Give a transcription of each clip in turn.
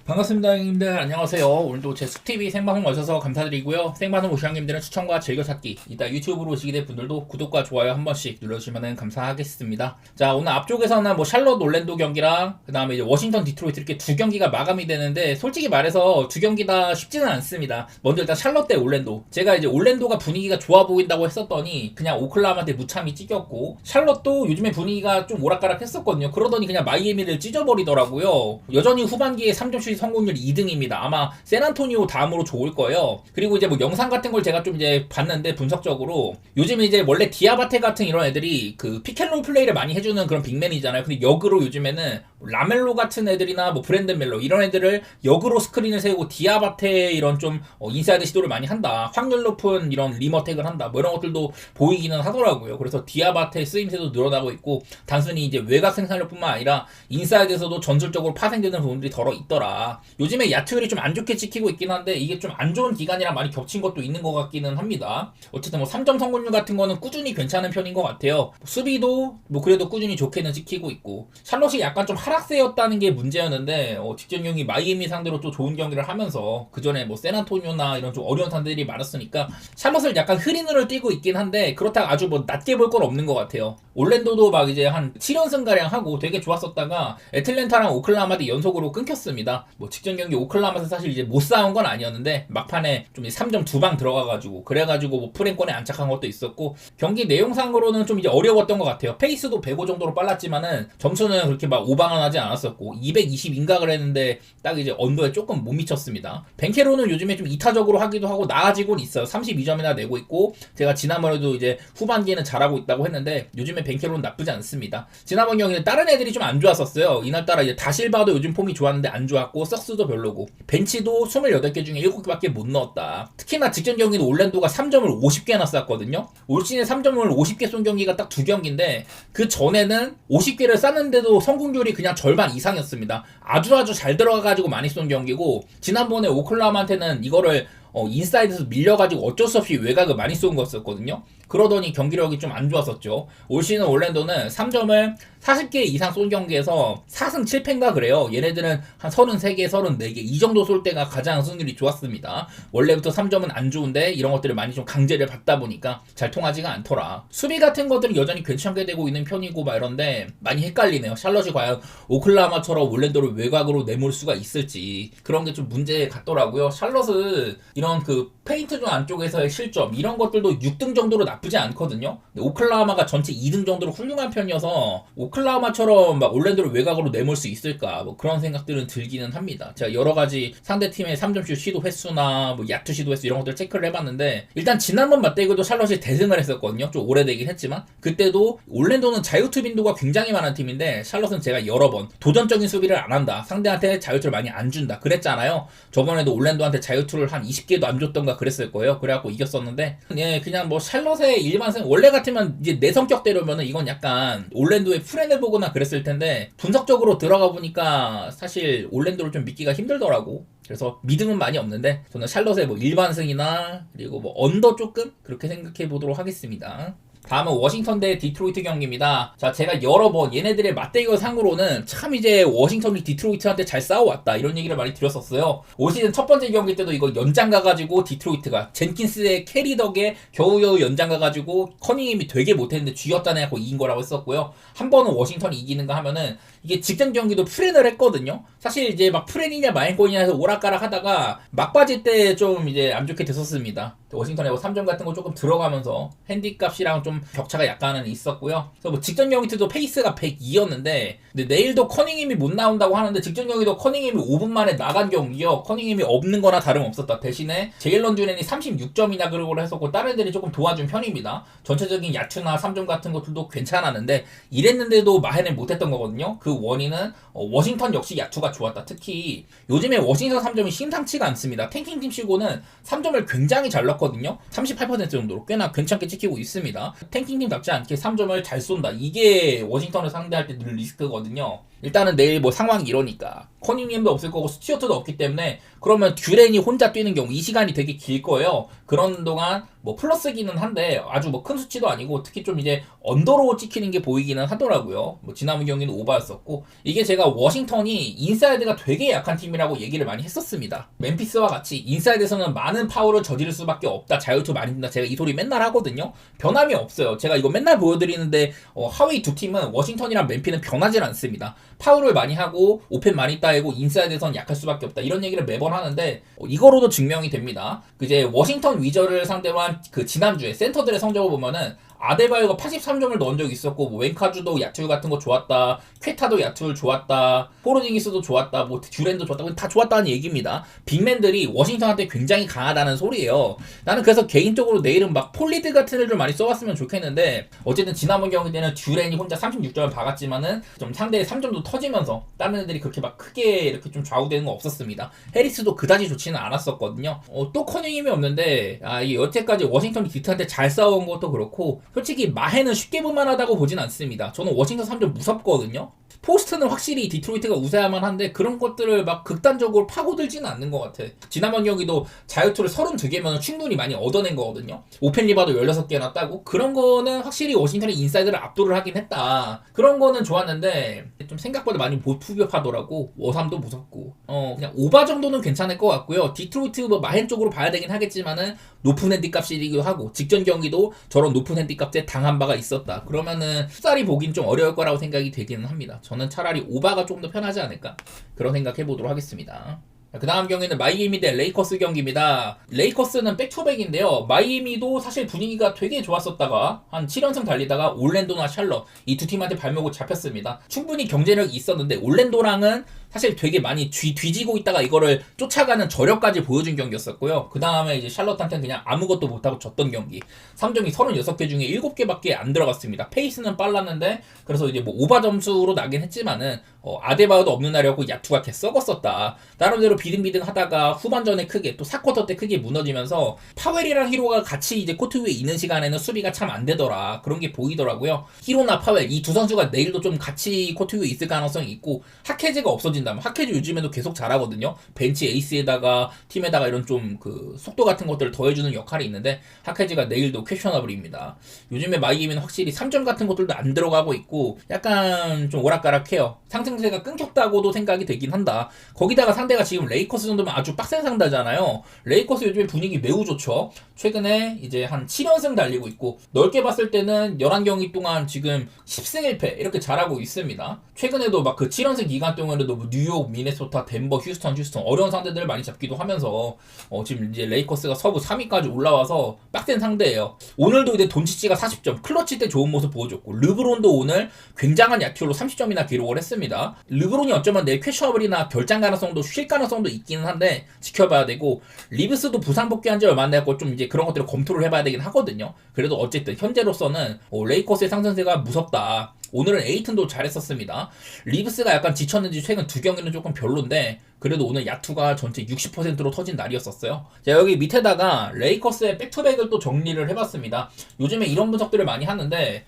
반갑습니다, 형님들. 안녕하세요. 오늘도 제 숲TV 생방송 와주셔서 감사드리고요. 생방송 오신 형님들은 추천과 즐겨찾기, 이따 유튜브로 오시게 될 분들도 구독과 좋아요 한 번씩 눌러주시면 감사하겠습니다. 자, 오늘 앞쪽에서는 뭐 샬럿 올랜도 경기랑 그 다음에 이제 워싱턴 디트로이트 이렇게 두 경기가 마감이 되는데, 솔직히 말해서 두 경기 다 쉽지는 않습니다. 먼저 일단 샬럿 대 올랜도. 제가 이제 올랜도가 분위기가 좋아 보인다고 했었더니 그냥 오클라호마한테 무참히 찢겼고, 샬럿도 요즘에 분위기가 좀 오락가락 했었거든요. 그러더니 그냥 마이애미를 찢어버리더라고요. 여전히 후반기에 3점슛 성공률 2등입니다. 아마 샌안토니오 다음으로 좋을 거예요. 그리고 이제 뭐 영상 같은 걸 제가 좀 이제 봤는데, 분석적으로 요즘 이제 원래 디아바테 같은 이런 애들이 그 피켓롤 플레이를 많이 해주는 그런 빅맨이잖아요. 근데 역으로 요즘에는 라멜로 같은 애들이나 뭐 브랜든 멜로 이런 애들을 역으로 스크린을 세우고 디아바테 이런 좀 인사이드 시도를 많이 한다, 확률 높은 이런 리머택을 한다, 뭐 이런 것들도 보이기는 하더라고요. 그래서 디아바테 쓰임새도 늘어나고 있고, 단순히 이제 외곽 생산력뿐만 아니라 인사이드에서도 전술적으로 파생되는 부분들이 덜어 있더라. 요즘에 야투율이 좀 안 좋게 찍히고 있긴 한데, 이게 좀 안 좋은 기간이랑 많이 겹친 것도 있는 것 같기는 합니다. 어쨌든 뭐 3점 성공률 같은 거는 꾸준히 괜찮은 편인 것 같아요. 수비도 뭐 그래도 꾸준히 좋게는 찍히고 있고, 샬럿이 약간 좀 하락세였다는 게 문제였는데, 직전 경기 마이애미 상대로 또 좋은 경기를 하면서, 그 전에 뭐 샌안토니오나 이런 좀 어려운 상대들이 많았으니까 샬럿을 약간 흐린 눈을 띄고 있긴 한데, 그렇다고 아주 뭐 낮게 볼 건 없는 것 같아요. 올랜도도 막 이제 한 7연승 가량 하고 되게 좋았었다가 애틀랜타랑 오클라호마 대 연속으로 끊겼습니다. 뭐 직전 경기 오클라호마에서 사실 이제 못 싸운 건 아니었는데, 막판에 좀 3점 두 방 들어가가지고, 그래가지고 뭐 프랭권에 안착한 것도 있었고, 경기 내용상으로는 좀 이제 어려웠던 것 같아요. 페이스도 105 정도로 빨랐지만은 점수는 그렇게 막 오방은하지 않았었고, 220 인각을 했는데 딱 이제 언더에 조금 못 미쳤습니다. 벤케로는 요즘에 좀 이타적으로 하기도 하고 나아지곤 있어요. 32점이나 내고 있고, 제가 지난번에도 이제 후반기에는 잘하고 있다고 했는데 요즘에 벤케로는 나쁘지 않습니다. 지난번 경기는 다른 애들이 좀 안 좋았었어요. 이날따라 이제 다실바도 요즘 폼이 좋았는데 안 좋았고, 석스도 별로고, 벤치도 28개 중에 7개밖에 못 넣었다. 특히나 직전 경기는 올랜도가 3점을 50개나 쐈거든요. 올 시즌에 3점을 50개 쏜 경기가 딱 두 경기인데, 그 전에는 50개를 쐈는데도 성공률이 그냥 절반 이상이었습니다. 아주 잘 들어가가지고 많이 쏜 경기고, 지난번에 오클라호마한테는 이거를 인사이드에서 밀려가지고 어쩔 수 없이 외곽을 많이 쏜 거였었거든요. 그러더니 경기력이 좀 안 좋았었죠. 올 시즌 올랜도는 3점을 40개 이상 쏜 경기에서 4승 7패인가 그래요. 얘네들은 한 33개, 34개 이 정도 쏠 때가 가장 승률이 좋았습니다. 원래부터 3점은 안 좋은데 이런 것들을 많이 좀 강제를 받다 보니까 잘 통하지가 않더라. 수비 같은 것들은 여전히 괜찮게 되고 있는 편이고 막 이런데, 많이 헷갈리네요. 샬럿이 과연 오클라호마처럼 올랜도를 외곽으로 내몰 수가 있을지, 그런 게 좀 문제 같더라고요. 샬럿은 이런 그 페인트 존 안쪽에서의 실점 이런 것들도 6등 정도로 나쁘지 않거든요. 오클라호마가 전체 2등 정도로 훌륭한 편이어서 오클라호마처럼 막 올랜도를 외곽으로 내몰 수 있을까, 뭐 그런 생각들은 들기는 합니다. 제가 여러가지 상대팀의 3점슛 시도 횟수나 뭐 야투 시도 횟수 이런 것들 체크를 해봤는데, 일단 지난번 맞대결도 샬럿이 대승을 했었거든요. 좀 오래되긴 했지만, 그때도 올랜도는 자유투 빈도가 굉장히 많은 팀인데 샬럿은 제가 여러 번 도전적인 수비를 안 한다, 상대한테 자유투를 많이 안 준다 그랬잖아요. 저번에도 올랜도한테 자유투를 한 20개도 안 줬던가 그랬을 거예요. 그래갖고 이겼었는데, 예, 그냥 뭐 샬럿의 일반승, 원래 같으면 이제 내 성격대로면은 이건 약간 올랜도의 프렌을 보거나 그랬을 텐데, 분석적으로 들어가 보니까 사실 올랜도를 좀 믿기가 힘들더라고. 그래서 믿음은 많이 없는데, 저는 샬럿의 뭐 일반승이나 그리고 뭐 언더 조금 그렇게 생각해 보도록 하겠습니다. 다음은 워싱턴 대 디트로이트 경기입니다. 자, 제가 여러 번 얘네들의 맞대결 상으로는 참 이제 워싱턴이 디트로이트한테 잘 싸워왔다 이런 얘기를 많이 드렸었어요. 올 시즌 첫 번째 경기 때도 이거 연장 가가지고 디트로이트가 젠킨스의 캐리 덕에 겨우겨우 연장 가가지고 커닝햄이 되게 못했는데 쥐었다네 하고 이긴 거라고 했었고요. 한 번은 워싱턴이 이기는가 하면은, 이게 직전 경기도 프렌을 했거든요. 사실 이제 막 프렌이냐 마인권이냐 해서 오락가락 하다가 막바지 때 좀 이제 안 좋게 됐었습니다. 워싱턴에 뭐 3점 같은 거 조금 들어가면서 핸디값이랑 좀 격차가 약간은 있었고요. 그래서 뭐 직전 경기 때도 페이스가 102였는데, 근데 내일도 커닝햄이 못 나온다고 하는데, 직전 경기도 커닝햄이 5분 만에 나간 경기요. 커닝햄이 없는 거나 다름없었다. 대신에 제일런 듀렌이 36점이나 그러고 했었고, 다른 애들이 조금 도와준 편입니다. 전체적인 야투나 3점 같은 것들도 괜찮았는데, 이랬는데도 마해는 못했던 거거든요. 그 원인은 워싱턴 역시 야투가 좋았다. 특히 요즘에 워싱턴 3점이 심상치가 않습니다. 탱킹팀 치고는 3점을 굉장히 잘 넣거든요. 38% 정도로 꽤나 괜찮게 찍히고 있습니다. 탱킹팀답지 않게 3점을 잘 쏜다. 이게 워싱턴을 상대할 때 늘 리스크거든요. 일단은 내일 뭐 상황이 이러니까 커닝햄도 없을 거고 스튜어트도 없기 때문에 그러면 듀렌이 혼자 뛰는 경우 이 시간이 되게 길 거예요. 그런 동안 뭐 플러스기는 한데 아주 뭐 큰 수치도 아니고 특히 좀 이제 언더로 찍히는 게 보이기는 하더라고요. 뭐 지난번 경기는 오버였었고 이게 제가 워싱턴이 인사이드가 되게 약한 팀이라고 얘기를 많이 했었습니다. 멤피스와 같이 인사이드에서는 많은 파울을 저지를 수밖에 없다. 자유투 많이 든다. 제가 이 소리 맨날 하거든요. 변함이 없어요. 제가 이거 맨날 보여드리는데 하위 두 팀은 워싱턴이랑 멤피는 변하지 않습니다. 파울을 많이 하고 오펜 많이 따이고 인사이드에선 약할 수밖에 없다. 이런 얘기를 매번 하는데 이거로도 증명이 됩니다. 이제 워싱턴 위저를 상대로 한 그 지난주에 센터들의 성적을 보면은 아데바요가 83점을 넣은 적이 있었고 뭐 웬카주도 야투 같은 거 좋았다, 퀘타도 야투를 좋았다, 포르징기스도 좋았다, 뭐 듀렌도 좋았다, 다 좋았다는 얘기입니다. 빅맨들이 워싱턴한테 굉장히 강하다는 소리예요. 나는 그래서 개인적으로 내일은 막 폴리드 같은 애들 많이 써봤으면 좋겠는데 어쨌든 지난번 경기 때는 듀렌이 혼자 36점을 박았지만은 좀 상대의 3점도 터지면서 다른 애들이 그렇게 막 크게 이렇게 좀 좌우되는 거 없었습니다. 해리스도 그다지 좋지는 않았었거든요. 또 커닝햄이 없는데 이 여태까지 워싱턴이 디트한테 잘 싸운 것도 그렇고 솔직히 마해는 쉽게 볼만하다고 보진 않습니다. 저는 워싱턴 3점 무섭거든요. 포스트는 확실히 디트로이트가 우세야만 한데 그런 것들을 막 극단적으로 파고들지는 않는 것 같아. 지난번 경기도 자유투를 32개면 충분히 많이 얻어낸 거거든요. 오펜 리바도 16개나 따고 그런 거는 확실히 워싱턴이 인사이드를 압도를 하긴 했다. 그런 거는 좋았는데 좀 생각보다 많이 보투벽하더라고. 워삼도 무섭고 그냥 오바 정도는 괜찮을 것 같고요. 디트로이트 뭐 마헨 쪽으로 봐야 되긴 하겠지만은 높은 핸디값이기도 하고 직전 경기도 저런 높은 핸디값에 당한 바가 있었다. 그러면은 숫살이 보긴 좀 어려울 거라고 생각이 되기는 합니다. 저는 차라리 오바가 조금 더 편하지 않을까 그런 생각 해보도록 하겠습니다. 그 다음 경기는 마이애미 대 레이커스 경기입니다. 레이커스는 백투백인데요. 마이애미도 사실 분위기가 되게 좋았었다가 한 7연승 달리다가 올랜도나 샬럿 이 두 팀한테 발목을 잡혔습니다. 충분히 경쟁력이 있었는데 올랜도랑은 사실 되게 많이 뒤지고 있다가 이거를 쫓아가는 저력까지 보여준 경기였었고요. 그 다음에 이제 샬럿한테는 그냥 아무것도 못하고 졌던 경기. 3점이 36개 중에 7개밖에 안 들어갔습니다. 페이스는 빨랐는데 그래서 이제 뭐 오바 점수로 나긴 했지만은 아데바요도 없는 날이었고 야투가 개 썩었었다. 나름대로 비등비등 하다가 후반전에 크게 또 4쿼터 때 크게 무너지면서 파웰이랑 히로가 같이 이제 코트 위에 있는 시간에는 수비가 참 안 되더라. 그런 게 보이더라고요. 히로나 파웰 이 두 선수가 내일도 좀 같이 코트 위에 있을 가능성이 있고 하케즈가 없어진다면 하케즈 요즘에도 계속 잘하거든요. 벤치 에이스에다가 팀에다가 이런 좀 그 속도 같은 것들을 더해주는 역할이 있는데 하케즈가 내일도 퀘셔너블입니다. 요즘에 마이애미는 확실히 3점 같은 것들도 안 들어가고 있고 약간 좀 오락가락해요. 상승세가 끊겼다고도 생각이 되긴 한다. 거기다가 상대가 지금 레이커스 정도면 아주 빡센 상대잖아요. 레이커스 요즘에 분위기 매우 좋죠. 최근에 이제 한 7연승 달리고 있고 넓게 봤을 때는 11경기 동안 지금 10승 1패 이렇게 잘하고 있습니다. 최근에도 막 그 7연승 기간 동안에도 뭐 뉴욕, 미네소타, 덴버, 휴스턴 어려운 상대들을 많이 잡기도 하면서 지금 이제 레이커스가 서부 3위까지 올라와서 빡센 상대예요. 오늘도 이제 돈치치가 40점, 클러치 때 좋은 모습 보여줬고 르브론도 오늘 굉장한 야투로 30점이나 기록을 했습니다. 르브론이 어쩌면 내일 퀘셔너블이나 결장 가능성도 쉴 가능성도 있기는 한데 지켜봐야 되고 리브스도 부상 복귀한 지 얼마 안 됐고 좀 이제 그런 것들을 검토를 해봐야 되긴 하거든요. 그래도 어쨌든 현재로서는 레이커스의 상승세가 무섭다. 오늘은 에이튼도 잘했었습니다. 리브스가 약간 지쳤는지 최근 두 경기는 조금 별론데 그래도 오늘 야투가 전체 60%로 터진 날이었었어요. 자, 여기 밑에다가 레이커스의 백투백을 또 정리를 해봤습니다. 요즘에 이런 분석들을 많이 하는데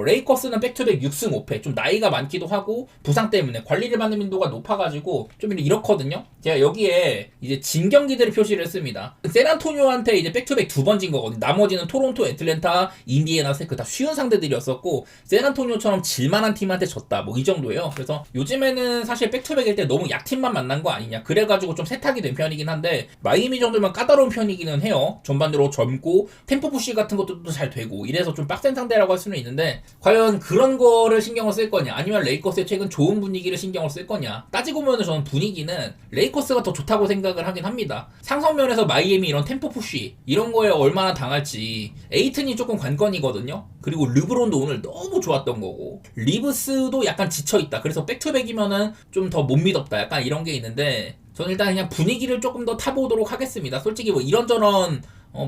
레이커스는 백투백 6승 5패 좀 나이가 많기도 하고 부상 때문에 관리를 받는 빈도가 높아가지고 좀 이렇거든요. 제가 여기에 이제 진 경기들을 표시를 했습니다. 샌안토니오한테 이제 백투백 2번 진 거거든요. 나머지는 토론토, 애틀랜타, 인디애나, 세크 다 쉬운 상대들이었었고 샌안토니오처럼 질만한 팀한테 졌다 뭐 이 정도예요. 그래서 요즘에는 사실 백투백일 때 너무 약팀만 만난 거 아니냐 그래가지고 좀 세탁이 된 편이긴 한데 마이애미 정도면 까다로운 편이기는 해요. 전반적으로 젊고 템포 푸시 같은 것도 잘 되고 이래서 좀 빡센 상대라고 할 수는 있는데 과연 그런 거를 신경을 쓸 거냐 아니면 레이커스의 최근 좋은 분위기를 신경을 쓸 거냐 따지고 보면 저는 분위기는 레이커스가 더 좋다고 생각을 하긴 합니다. 상성면에서 마이애미 이런 템포 푸시 이런 거에 얼마나 당할지 에이튼이 조금 관건이거든요. 그리고 르브론도 오늘 너무 좋았던 거고 리브스도 약간 지쳐있다. 그래서 백투백이면은 좀 더 못 믿었다 약간 이런 게 있는데 저는 일단 그냥 분위기를 조금 더 타보도록 하겠습니다. 솔직히 뭐 이런저런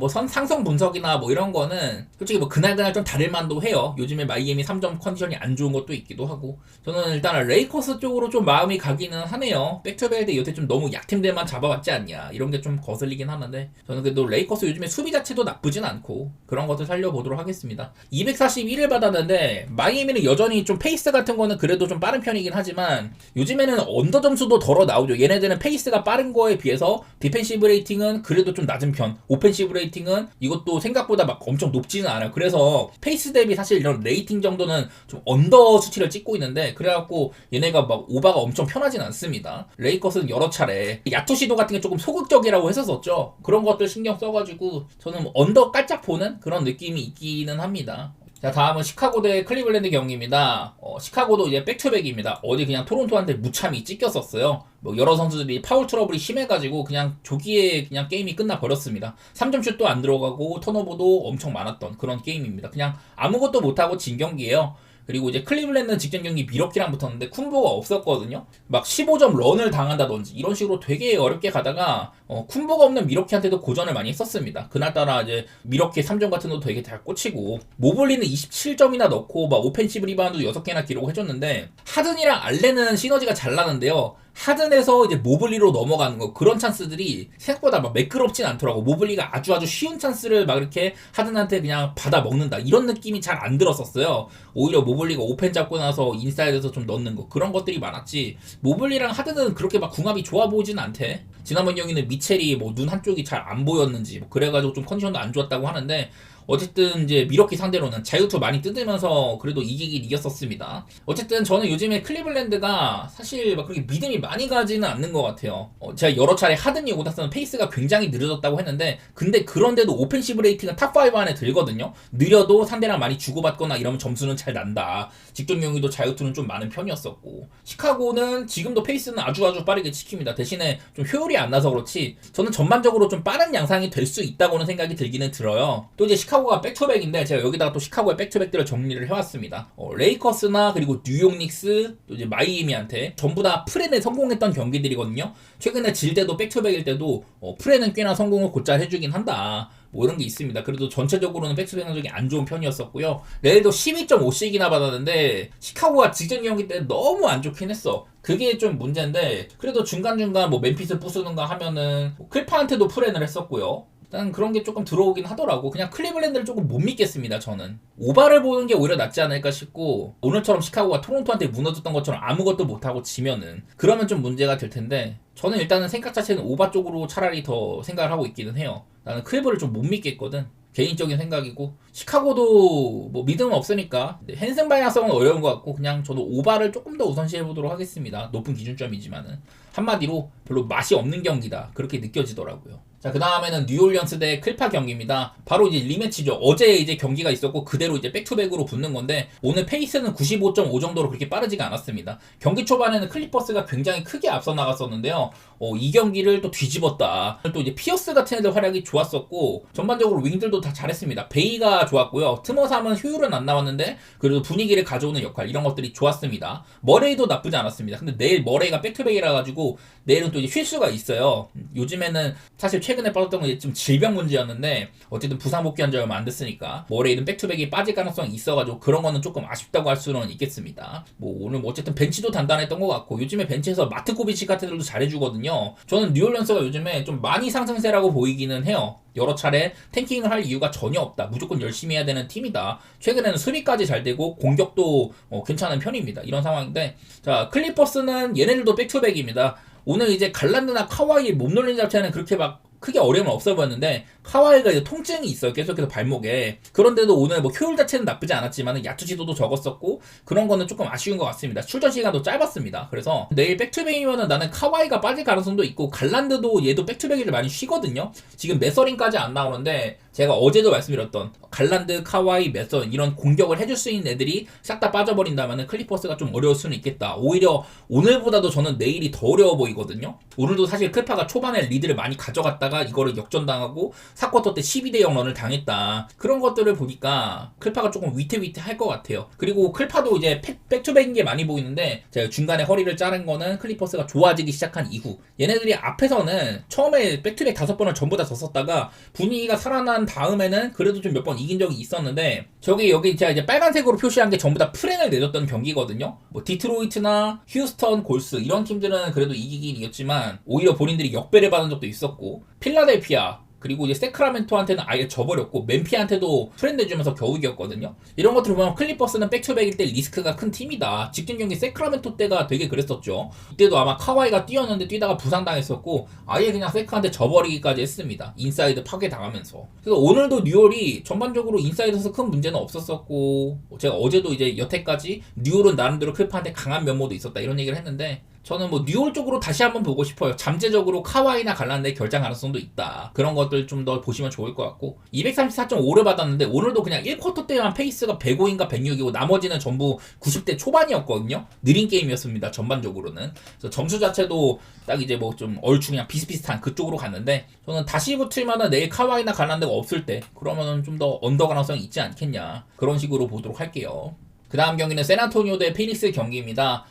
상성 분석이나 뭐 이런 거는 솔직히 뭐 그날그날 좀 다를 만도 해요. 요즘에 마이애미 3점 컨디션이 안 좋은 것도 있기도 하고. 저는 일단 레이커스 쪽으로 좀 마음이 가기는 하네요. 백투백인데 여태 좀 너무 약팀들만 잡아왔지 않냐 이런 게 좀 거슬리긴 하는데, 저는 그래도 레이커스 요즘에 수비 자체도 나쁘진 않고 그런 것들 살려보도록 하겠습니다. 241을 받았는데 마이애미는 여전히 좀 페이스 같은 거는 그래도 좀 빠른 편이긴 하지만 요즘에는 언더 점수도 덜어 나오죠. 얘네들은 페이스가 빠른 거에 비해서 디펜시브 레이팅은 그래도 좀 낮은 편, 오펜시브 레이팅은 이것도 생각보다 막 엄청 높지는 않아요. 그래서 페이스 대비 사실 이런 레이팅 정도는 좀 언더 수치를 찍고 있는데, 그래갖고 얘네가 막 오바가 엄청 편하진 않습니다. 레이커스는 여러 차례 야투 시도 같은 게 조금 소극적이라고 했었었죠. 그런 것들 신경 써가지고 저는 뭐 언더 깔짝 보는 그런 느낌이 있기는 합니다. 자, 다음은 시카고 대 클리블랜드 경기입니다. 시카고도 이제 백투백입니다. 어디 그냥 토론토한테 무참히 찢겼었어요. 뭐 여러 선수들이 파울 트러블이 심해가지고 그냥 조기에 그냥 게임이 끝나버렸습니다. 3점 슛도 안 들어가고 턴오버도 엄청 많았던 그런 게임입니다. 그냥 아무것도 못하고 진 경기예요. 그리고 이제 클리블랜드는 직전 경기 미러키랑 붙었는데 쿤보가 없었거든요. 막 15점 런을 당한다든지 이런 식으로 되게 어렵게 가다가 쿤보가 없는 미러키한테도 고전을 많이 했었습니다. 그날따라 이제 미러키 3점 같은 것도 되게 잘 꽂히고, 모블리는 27점이나 넣고 막 오펜시브 리바운드 6개나 기록해줬는데, 하든이랑 알렌은 시너지가 잘 나는데요. 하든에서 이제 모블리로 넘어가는 거, 그런 찬스들이 생각보다 막 매끄럽진 않더라고. 모블리가 아주 쉬운 찬스를 막 이렇게 하든한테 그냥 받아 먹는다 이런 느낌이 잘 안 들었었어요. 오히려 모블리가 오펜 잡고 나서 인사이드에서 좀 넣는 거, 그런 것들이 많았지. 모블리랑 하든은 그렇게 막 궁합이 좋아 보이진 않대. 지난번 경기는 미첼이 뭐 눈 한쪽이 잘 안 보였는지 뭐 그래가지고 좀 컨디션도 안 좋았다고 하는데, 어쨌든 이제 미러키 상대로는 자유투 많이 뜯으면서 그래도 이기긴 이겼었습니다. 어쨌든 저는 요즘에 클리블랜드가 사실 막 그렇게 믿음이 많이 가지는 않는 것 같아요. 제가 여러 차례 하든이 오고 나서는 페이스가 굉장히 느려졌다고 했는데, 근데 그런데도 오펜시브 레이팅은 탑5 안에 들거든요. 느려도 상대랑 많이 주고받거나 이러면 점수는 잘 난다. 직전 경기도 자유투는 좀 많은 편이었었고, 시카고는 지금도 페이스는 아주 빠르게 지킵니다. 대신에 좀 효율이 안 나서 그렇지 저는 전반적으로 좀 빠른 양상이 될 수 있다고는 생각이 들기는 들어요. 또 이제 시카고가 백투백인데 제가 여기다가 또 시카고의 백투백들을 정리를 해왔습니다. 레이커스나 그리고 뉴욕 닉스, 또 이제 마이애미한테 전부 다 프레는 성공했던 경기들이거든요. 최근에 질 때도 백투백일 때도 프레는 꽤나 성공을 곧잘 해주긴 한다. 뭐 이런 게 있습니다. 그래도 전체적으로는 백투백 성적이 안 좋은 편이었었고요. 레일도 12.5씩이나 받았는데 시카고가 직전 경기 때 너무 안 좋긴 했어. 그게 좀 문제인데, 그래도 중간중간 뭐 멤피스 부수는가 하면은 클파한테도 프렌을 했었고요. 일단 그런 게 조금 들어오긴 하더라고. 그냥 클리블랜드를 조금 못 믿겠습니다, 저는. 오바를 보는 게 오히려 낫지 않을까 싶고, 오늘처럼 시카고가 토론토한테 무너졌던 것처럼 아무것도 못하고 지면은 그러면 좀 문제가 될 텐데, 저는 일단은 생각 자체는 오바 쪽으로 차라리 더 생각을 하고 있기는 해요. 나는 클리브를 좀 못 믿겠거든. 개인적인 생각이고, 시카고도 뭐 믿음은 없으니까 핸슨 방향성은 어려운 것 같고, 그냥 저도 오바를 조금 더 우선시해보도록 하겠습니다. 높은 기준점이지만은 한마디로 별로 맛이 없는 경기다, 그렇게 느껴지더라고요. 자, 그 다음에는 뉴올리언스 대 클파 경기입니다. 바로 이제 리매치죠. 어제 이제 경기가 있었고 그대로 이제 백투백으로 붙는 건데, 오늘 페이스는 95.5 정도로 그렇게 빠르지가 않았습니다. 경기 초반에는 클리퍼스가 굉장히 크게 앞서 나갔었는데요. 이 경기를 또 뒤집었다. 또 이제 피어스 같은 애들 활약이 좋았었고, 전반적으로 윙들도 다 잘했습니다. 베이가 좋았고요. 트머삼은 효율은 안 나왔는데 그래도 분위기를 가져오는 역할, 이런 것들이 좋았습니다. 머레이도 나쁘지 않았습니다. 근데 내일 머레이가 백투백이라 가지고 내일은 또 이제 쉴 수가 있어요. 요즘에는 사실 최근에 빠졌던 건 좀 질병 문제였는데, 어쨌든 부상 복귀한 지 얼마 안 됐으니까 머레이는 백투백이 빠질 가능성이 있어가지고 그런 거는 조금 아쉽다고 할 수는 있겠습니다. 뭐 오늘 뭐 어쨌든 벤치도 단단했던 것 같고, 요즘에 벤치에서 마트코비치 같은 애들도 잘해주거든요. 저는 뉴올리언스가 요즘에 좀 많이 상승세라고 보이기는 해요. 여러 차례 탱킹을 할 이유가 전혀 없다. 무조건 열심히 해야 되는 팀이다. 최근에는 수비까지 잘 되고 공격도 괜찮은 편입니다. 이런 상황인데, 자, 클리퍼스는 얘네들도 백투백입니다. 오늘 이제 갈란드나 카와이 몸놀림 자체는 그렇게 막 크게 어려움은 없어 보였는데, 카와이가 이제 통증이 있어요. 계속해서 발목에. 그런데도 오늘 뭐 효율 자체는 나쁘지 않았지만 야투 지도도 적었었고, 그런 거는 조금 아쉬운 것 같습니다. 출전 시간도 짧았습니다. 그래서 내일 백투백이면은 나는 카와이가 빠질 가능성도 있고, 갈란드도 얘도 백투백을 많이 쉬거든요. 지금 메서링까지 안 나오는데 제가 어제도 말씀드렸던 갈란드, 카와이, 메선 이런 공격을 해줄 수 있는 애들이 싹 다 빠져버린다면 클리퍼스가 좀 어려울 수는 있겠다. 오히려 오늘보다도 저는 내일이 더 어려워 보이거든요. 오늘도 사실 클파가 초반에 리드를 많이 가져갔다가 이거를 역전당하고 4쿼터 때 12대0 런을 당했다. 그런 것들을 보니까 클파가 조금 위태위태할 것 같아요. 그리고 클파도 이제 백투백인 게 많이 보이는데 제가 중간에 허리를 자른 거는 클리퍼스가 좋아지기 시작한 이후, 얘네들이 앞에서는 처음에 백투백 5번을 전부 다 졌었다가 분위기가 살아난 다음에는 그래도 좀 몇 번 이긴 적이 있었는데, 여기 제가 이제 빨간색으로 표시한 게 전부 다 프랭을 내줬던 경기거든요. 뭐 디트로이트나 휴스턴, 골스 이런 팀들은 그래도 이기긴 이겼지만 오히려 본인들이 역배를 받은 적도 있었고, 필라델피아 그리고 이제 세크라멘토한테는 아예 져버렸고, 멤피한테도 프렌드 주면서 겨우 이겼거든요. 이런 것들을 보면 클리퍼스는 백투백일 때 리스크가 큰 팀이다. 직전 경기 세크라멘토 때가 되게 그랬었죠. 이때도 아마 카와이가 뛰었는데 뛰다가 부상당했었고 아예 그냥 세크한테 져버리기까지 했습니다. 인사이드 파괴당하면서. 그래서 오늘도 뉴올이 전반적으로 인사이드에서 큰 문제는 없었었고, 제가 어제도 이제 여태까지 뉴올은 나름대로 클파한테 강한 면모도 있었다 이런 얘기를 했는데, 저는 뭐 뉴올 쪽으로 다시 한번 보고 싶어요. 잠재적으로 카와이나 갈란드의 결장 가능성도 있다. 그런 것들 좀 더 보시면 좋을 것 같고, 234.5를 받았는데 오늘도 그냥 1쿼터 때만 페이스가 105인가 106이고 나머지는 전부 90대 초반이었거든요. 느린 게임이었습니다. 전반적으로는. 그래서 점수 자체도 딱 이제 뭐 좀 얼추 그냥 비슷비슷한 그쪽으로 갔는데, 저는 다시 붙을만한 내일 카와이나 갈란드가 없을 때 그러면은 좀 더 언더 가능성이 있지 않겠냐, 그런 식으로 보도록 할게요. 그 다음 경기는 샌안토니오 대 피닉스 경기입니다.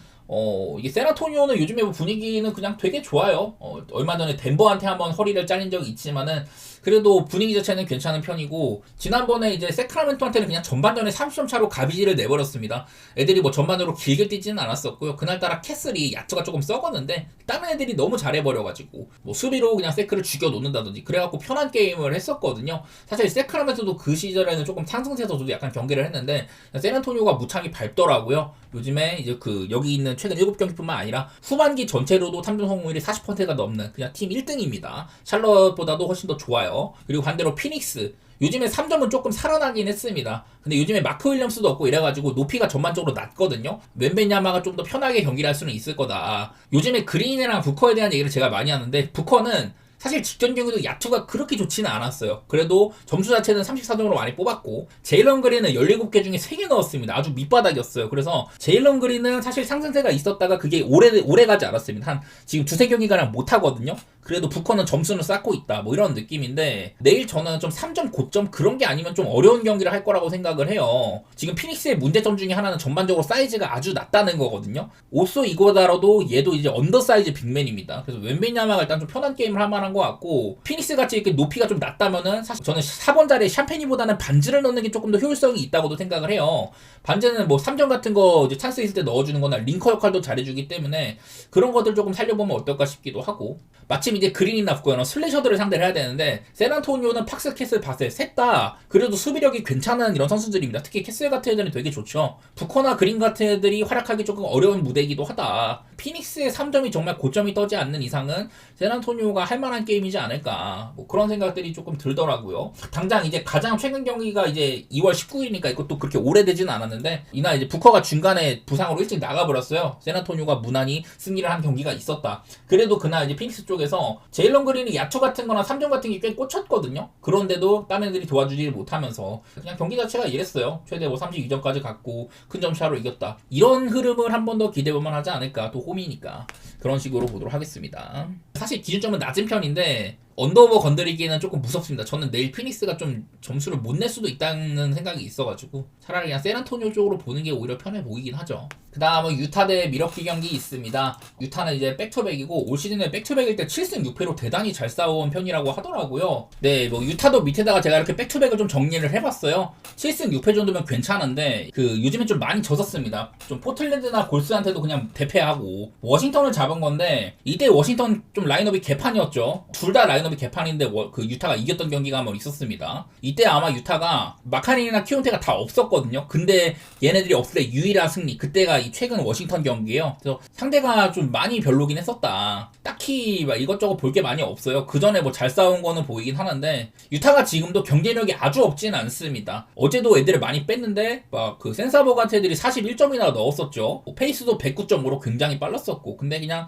이게 샌안토니오는 요즘에 분위기는 그냥 되게 좋아요. 얼마 전에 덴버한테 한번 허리를 잘린 적이 있지만은 그래도 분위기 자체는 괜찮은 편이고, 지난번에 이제 세크라멘토한테는 그냥 전반전에 30점 차로 가비지를 내버렸습니다. 애들이 뭐 전반적으로 길게 뛰지는 않았었고요. 그날따라 캐슬이 야투가 조금 썩었는데 다른 애들이 너무 잘해버려가지고 뭐 수비로 그냥 세크를 죽여놓는다든지 그래갖고 편한 게임을 했었거든요. 사실 세크라멘토도 그 시절에는 조금 상승세에서 저도 약간 경기를 했는데 샌안토니오가 무창이 밟더라고요. 요즘에 이제 여기 있는 최근 7경기뿐만 아니라 후반기 전체로도 3점 성공률이 40%가 넘는 그냥 팀 1등입니다. 샬럿보다도 훨씬 더 좋아요. 그리고 반대로 피닉스, 요즘에 3점은 조금 살아나긴 했습니다. 근데 요즘에 마크 윌리엄스도 없고 이래가지고 높이가 전반적으로 낮거든요. 웬벤야마가 좀 더 편하게 경기를 할 수는 있을 거다. 요즘에 그린이랑 부커에 대한 얘기를 제가 많이 하는데, 부커는 사실 직전 경기도 야투가 그렇게 좋지는 않았어요. 그래도 점수 자체는 34점으로 많이 뽑았고, 제일런 그린은 17개 중에 3개 넣었습니다. 아주 밑바닥이었어요. 그래서 제일런 그린은 사실 상승세가 있었다가 그게 오래 가지 않았습니다. 한 지금 2-3경기가량 못하거든요. 그래도 부커는 점수는 쌓고 있다, 뭐 이런 느낌인데, 내일 저는 좀 3점 고점 그런 게 아니면 좀 어려운 경기를 할 거라고 생각을 해요. 지금 피닉스의 문제점 중에 하나는 전반적으로 사이즈가 아주 낮다는 거거든요. 오소 이고다라도 얘도 이제 언더사이즈 빅맨입니다. 그래서 웬베냐마가 일단 좀 편한 게임을 할 만한 것 같고, 피닉스 같이 이렇게 높이가 좀 낮다면은 사실 저는 4번 자리에 샴페니보다는 반지를 넣는 게 조금 더 효율성이 있다고도 생각을 해요. 반지는 뭐 3점 같은 거 이제 찬스 있을 때 넣어주는 거나 링커 역할도 잘해주기 때문에 그런 것들 조금 살려보면 어떨까 싶기도 하고, 마침 이제 그린이나 부커는 슬래셔들을 상대를 해야 되는데, 샌안토니오는 팍스, 캐슬, 바셀 셋 다 그래도 수비력이 괜찮은 이런 선수들입니다. 특히 캐슬 같은 애들은 되게 좋죠. 부커나 그린 같은 애들이 활약하기 조금 어려운 무대이기도 하다. 피닉스의 3점이 정말 고점이 떠지 않는 이상은 샌안토니오가 할 만한 게임이지 않을까, 뭐 그런 생각들이 조금 들더라고요. 당장 이제 가장 최근 경기가 이제 2월 19일이니까 이것도 그렇게 오래되지는 않았는데, 이날 이제 부커가 중간에 부상으로 일찍 나가버렸어요. 샌안토니오가 무난히 승리를 한 경기가 있었다. 그래도 그날 이제 피닉스 쪽에서 제일런 그린이 야투 같은 거나 3점 같은 게 꽤 꽂혔거든요. 그런데도 다른 애들이 도와주지 못하면서 그냥 경기 자체가 이랬어요. 최대 뭐 32점까지 갔고 큰 점 차로 이겼다. 이런 흐름을 한 번 더 기대해볼만 하지 않을까. 또 홈이니까 그런 식으로 보도록 하겠습니다. 사실 기준점은 낮은 편인데 언더오버 건드리기에는 조금 무섭습니다. 저는 내일 피닉스가 좀 점수를 못 낼 수도 있다는 생각이 있어가지고 차라리 그냥 샌안토니오 쪽으로 보는 게 오히려 편해 보이긴 하죠. 그 다음은 유타 대 미러키 경기 있습니다. 유타는 이제 백투백이고 올 시즌에 백투백일 때 7승 6패로 대단히 잘 싸운 편이라고 하더라고요. 네, 뭐 유타도 밑에다가 제가 이렇게 백투백을 좀 정리를 해봤어요. 7승 6패 정도면 괜찮은데 요즘에 좀 많이 졌었습니다. 좀 포틀랜드나 골스한테도 그냥 대패하고 워싱턴을 잡은 건데, 이때 워싱턴 좀 라인업이 개판이었죠. 둘 다 라인업이 개판인데 유타가 이겼던 경기가 한번 있었습니다. 이때 아마 유타가 마카린이나 키온테가 다 없었거든요. 근데 얘네들이 없을 때 유일한 승리, 그때가 이 최근 워싱턴 경기예요. 그래서 상대가 좀 많이 별로긴 했었다. 딱히 막 이것저것 볼 게 많이 없어요. 그 전에 뭐 잘 싸운 거는 보이긴 하는데, 유타가 지금도 경쟁력이 아주 없진 않습니다. 어제도 애들을 많이 뺐는데 막 센사버 같은 애들이 41점이나 넣었었죠. 페이스도 109.5로 굉장히 빨랐었고, 근데 그냥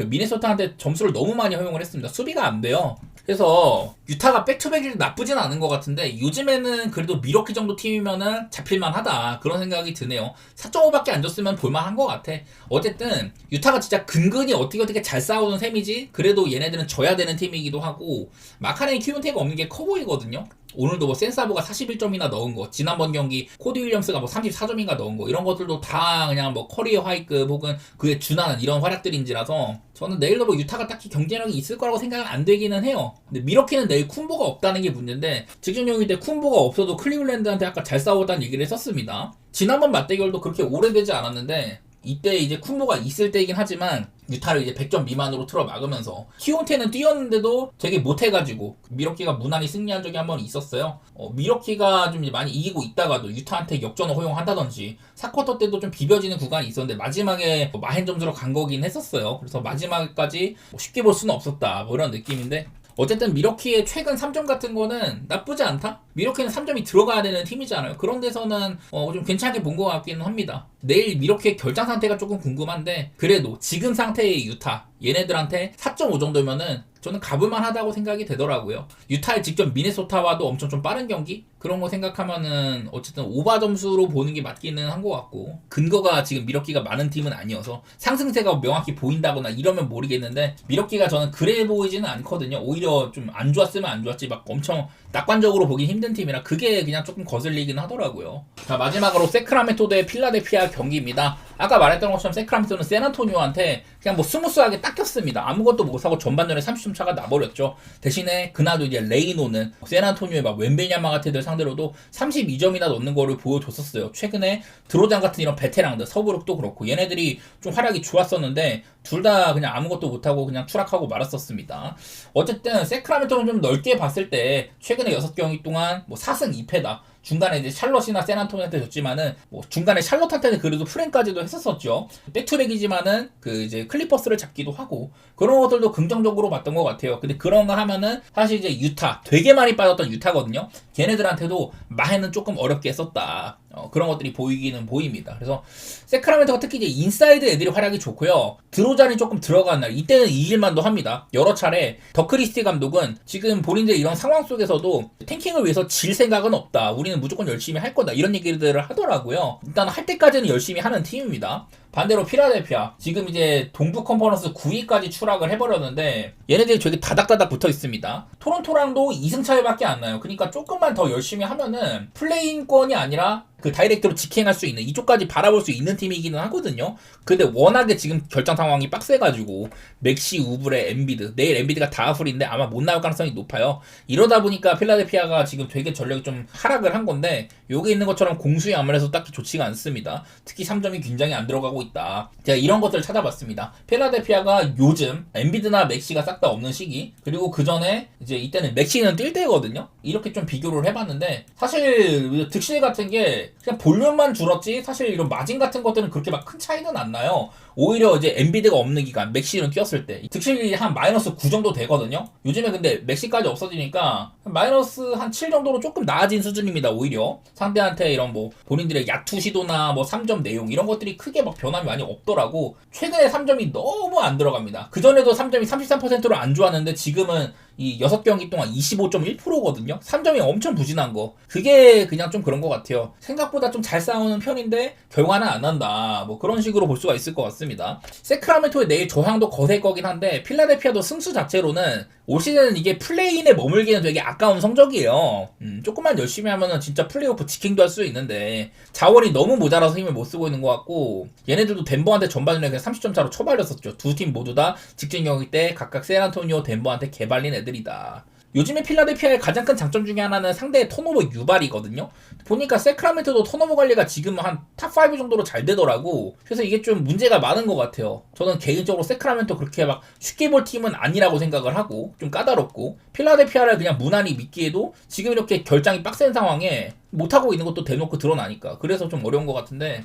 미네소타한테 점수를 너무 많이 허용을 했습니다. 수비가 안 돼요. 그래서 유타가 백투백이 나쁘진 않은 것 같은데 요즘에는 그래도 미러키 정도 팀이면은 잡힐만 하다 그런 생각이 드네요. 4.5밖에 안 줬으면 볼만한 것 같아. 어쨌든 유타가 진짜 근근히 어떻게 잘 싸우는 셈이지 그래도 얘네들은 져야 되는 팀이기도 하고 마카렌이 키운테가 없는 게 커 보이거든요. 오늘도 뭐 센사보가 41점이나 넣은 거, 지난번 경기 코디 윌리엄스가 뭐 34점인가 넣은 거 이런 것들도 다 그냥 뭐 커리어 하이급 혹은 그에 준하는 이런 활약들인지라서 저는 내일도 뭐 유타가 딱히 경쟁력이 있을 거라고 생각은 안 되기는 해요. 근데 미러키는 내일 쿤보가 없다는 게 문제인데 직전 경기 때 쿤보가 없어도 클리블랜드한테 아까 잘 싸웠다는 얘기를 했었습니다. 지난번 맞대결도 그렇게 오래되지 않았는데 이때 이제 쿤보가 있을 때이긴 하지만 유타를 이제 100점 미만으로 틀어 막으면서 키온테는 뛰었는데도 되게 못해가지고 미러키가 무난히 승리한 적이 한 번 있었어요. 미러키가 좀 이제 많이 이기고 있다가도 유타한테 역전을 허용한다든지 4쿼터 때도 좀 비벼지는 구간이 있었는데 마지막에 마행 점수로 간 거긴 했었어요. 그래서 마지막까지 쉽게 볼 수는 없었다 뭐 이런 느낌인데 어쨌든 미러키의 최근 3점 같은 거는 나쁘지 않다? 미러키는 3점이 들어가야 되는 팀이잖아요. 그런 데서는 좀 괜찮게 본 것 같기는 합니다. 내일 미러키의 결장 상태가 조금 궁금한데 그래도 지금 상태의 유타 얘네들한테 4.5 정도면은 저는 가볼만 하다고 생각이 되더라고요. 유타의 직접 미네소타와도 엄청 좀 빠른 경기? 그런 거 생각하면은 어쨌든 오바 점수로 보는 게 맞기는 한 것 같고 근거가 지금 미러키가 많은 팀은 아니어서 상승세가 명확히 보인다거나 이러면 모르겠는데 미러키가 저는 그래 보이지는 않거든요. 오히려 좀 안 좋았으면 안 좋았지 막 엄청 낙관적으로 보긴 힘든 팀이라 그게 그냥 조금 거슬리긴 하더라고요. 자 마지막으로 세크라멘토 대 필라델피아 경기입니다. 아까 말했던 것처럼 세크라멘토는 샌안토니오한테 그냥 뭐 스무스하게 닦였습니다. 아무것도 못하고 전반전에 30점 차가 나버렸죠. 대신에 그나도 이제 레이노는 샌안토니오의 막 웬베냐마 같은 애들 상대로도 32점이나 넣는 거를 보여줬었어요. 최근에 드로잔 같은 이런 베테랑들 서브룩도 그렇고 얘네들이 좀 활약이 좋았었는데 둘 다 그냥 아무것도 못하고 그냥 추락하고 말았었습니다. 어쨌든 세크라멘토는 좀 넓게 봤을 때 최근에 6경기 동안 뭐 4승 2패다. 중간에 이제 샬럿이나 샌안토니한테 졌지만은 뭐 중간에 샬럿한테는 그래도 프랭까지도 했었었죠. 백투백이지만은 그 이제 클리퍼스를 잡기도 하고 그런 것들도 긍정적으로 봤던 것 같아요. 근데 그런 거 하면은 사실 이제 유타 되게 많이 빠졌던 유타거든요. 걔네들한테도 마해는 조금 어렵게 했었다. 그런 것들이 보이기는 보입니다. 그래서 세크라멘토가 특히 이제 인사이드 애들이 활약이 좋고요. 드로잔이 조금 들어간 날 이때는 이길만도 합니다. 여러 차례 더 크리스티 감독은 지금 본인들 이런 상황 속에서도 탱킹을 위해서 질 생각은 없다. 우리는 무조건 열심히 할 거다. 이런 얘기들을 하더라고요. 일단 할 때까지는 열심히 하는 팀입니다. 반대로 필라델피아 지금 이제 동부 컨퍼런스 9위까지 추락을 해버렸는데 얘네들이 되게 다닥다닥 붙어 있습니다. 토론토랑도 2승 차이밖에 안 나요. 그러니까 조금만 더 열심히 하면은 플레이인권이 아니라 그 다이렉트로 직행할 수 있는 이쪽까지 바라볼 수 있는 팀이기는 하거든요. 근데 워낙에 지금 결정 상황이 빡세가지고 맥시, 우브레, 엠비드 내일 엠비드가 다아풀인데 아마 못 나올 가능성이 높아요. 이러다 보니까 필라델피아가 지금 되게 전력이 좀 하락을 한 건데 여기 있는 것처럼 공수에 아무래도 딱히 좋지가 않습니다. 특히 3점이 굉장히 안 들어가고 있다. 제가 이런 것들을 찾아봤습니다. 필라델피아가 요즘 엠비드나 맥시가 싹 다 없는 시기 그리고 그 전에 이제 이때는 맥시는 뛸 때거든요. 이렇게 좀 비교를 해봤는데 사실 득실 같은 게 그냥 볼륨만 줄었지 사실 이런 마진 같은 것들은 그렇게 막 큰 차이는 안 나요. 오히려 이제 엠비드가 없는 기간 맥시는 뛰었을 때 득실이 한 마이너스 9 정도 되거든요. 요즘에 근데 맥시까지 없어지니까 마이너스 한 7 정도로 조금 나아진 수준입니다. 오히려 상대한테 이런 뭐 본인들의 야투 시도나 뭐 3점 내용 이런 것들이 크게 막 변함이 많이 없더라고. 최근에 3점이 너무 안 들어갑니다. 그전에도 3점이 33%로 안 좋았는데 지금은 이 6경기 동안 25.1%거든요. 3점이 엄청 부진한 거. 그게 그냥 좀 그런 것 같아요. 생각보다 좀 잘 싸우는 편인데 결과는 안 난다. 뭐 그런 식으로 볼 수가 있을 것 같습니다. 세크라멘토의 내일 저항도 거셀 거긴 한데 필라델피아도 승수 자체로는 올 시즌은 이게 플레이인에 머물기는 되게 아까운 성적이에요. 조금만 열심히 하면은 진짜 플레이오프 지킹도 할 수 있는데 자원이 너무 모자라서 힘을 못 쓰고 있는 것 같고 얘네들도 덴버한테 전반전에 그냥 30점 차로 쳐발렸었죠. 두 팀 모두 다 직전 경기 때 각각 샌안토니오, 덴버한테 개발린 애들이다. 요즘에 필라델피아의 가장 큰 장점 중에 하나는 상대의 턴오버 유발이거든요. 보니까 세크라멘토도 턴오버 관리가 지금 한 탑5 정도로 잘 되더라고. 그래서 이게 좀 문제가 많은 것 같아요. 저는 개인적으로 세크라멘토 그렇게 막 쉽게 볼 팀은 아니라고 생각을 하고 좀 까다롭고 필라델피아를 그냥 무난히 믿기에도 지금 이렇게 결장이 빡센 상황에 못하고 있는 것도 대놓고 드러나니까 그래서 좀 어려운 것 같은데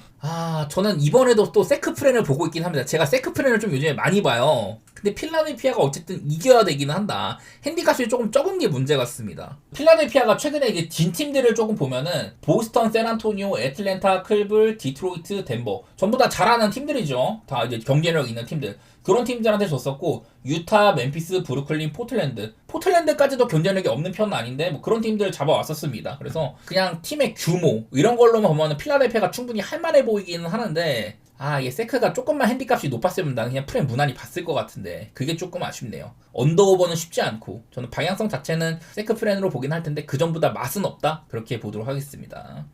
저는 이번에도 또 세크프렌을 보고 있긴 합니다. 제가 세크프렌을 좀 요즘에 많이 봐요. 근데 필라델피아가 어쨌든 이겨야 되기는 한다. 핸디값이 조금 적은 게 문제 같습니다. 필라델피아가 최근에 이제 진 팀들을 조금 보면은 보스턴, 샌안토니오, 애틀랜타, 클블, 디트로이트, 덴버 전부 다 잘하는 팀들이죠. 다 이제 경쟁력 있는 팀들. 그런 팀들한테 졌었고 유타, 멤피스, 브루클린, 포틀랜드까지도 견제력이 없는 편은 아닌데 뭐 그런 팀들을 잡아왔었습니다. 그래서 그냥 팀의 규모 이런 걸로만 보면 필라델피아가 충분히 할만해 보이기는 하는데 이게 세크가 조금만 핸디값이 높았으면 나는 그냥 프렘 무난히 봤을 것 같은데 그게 조금 아쉽네요. 언더오버는 쉽지 않고 저는 방향성 자체는 세크 프렌으로 보긴 할 텐데 그 전보다 맛은 없다 그렇게 보도록 하겠습니다.